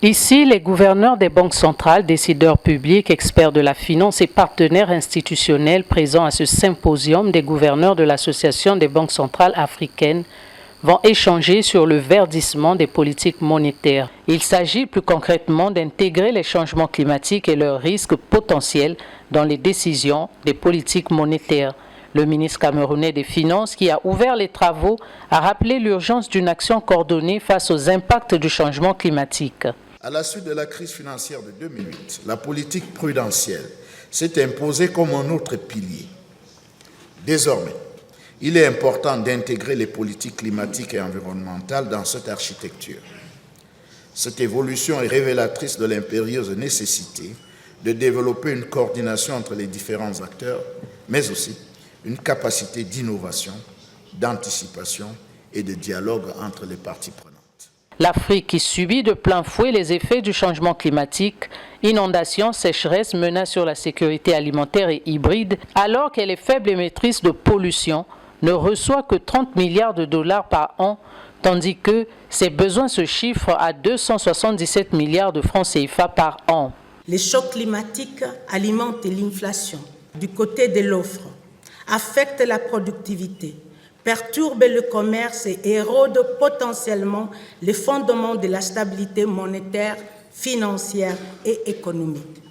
Ici, les gouverneurs des banques centrales, décideurs publics, experts de la finance et partenaires institutionnels présents à ce symposium des gouverneurs de l'Association des banques centrales africaines vont échanger sur le verdissement des politiques monétaires. Il s'agit plus concrètement d'intégrer les changements climatiques et leurs risques potentiels dans les décisions des politiques monétaires. Le ministre camerounais des Finances, qui a ouvert les travaux, a rappelé l'urgence d'une action coordonnée face aux impacts du changement climatique. À la suite de la crise financière de 2008, la politique prudentielle s'est imposée comme un autre pilier. Désormais, il est important d'intégrer les politiques climatiques et environnementales dans cette architecture. Cette évolution est révélatrice de l'impérieuse nécessité de développer une coordination entre les différents acteurs, mais aussi une capacité d'innovation, d'anticipation et de dialogue entre les parties prenantes. L'Afrique qui subit de plein fouet les effets du changement climatique, inondations, sécheresses, menaces sur la sécurité alimentaire et hybride, alors qu'elle est faible émettrice de pollution, ne reçoit que 30 milliards de dollars par an, tandis que ses besoins se chiffrent à 277 milliards de francs CFA par an. Les chocs climatiques alimentent l'inflation du côté de l'offre, affectent la productivité, perturbent le commerce et érodent potentiellement les fondements de la stabilité monétaire, financière et économique.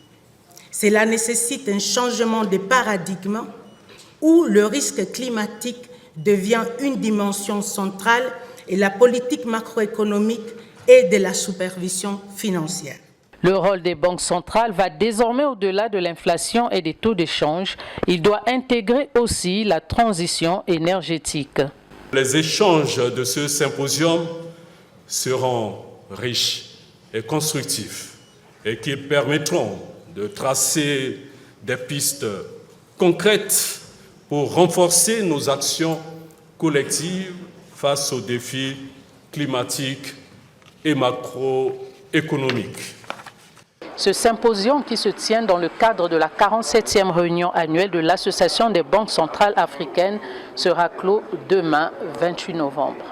Cela nécessite un changement de paradigme où le risque climatique devient une dimension centrale et la politique macroéconomique et de la supervision financière. Le rôle des banques centrales va désormais au-delà de l'inflation et des taux d'échange. Il doit intégrer aussi la transition énergétique. Les échanges de ce symposium seront riches et constructifs et qui permettront de tracer des pistes concrètes pour renforcer nos actions collectives face aux défis climatiques et macroéconomiques. Ce symposium qui se tient dans le cadre de la 47e réunion annuelle de l'Association des banques centrales africaines sera clos demain, 28 novembre.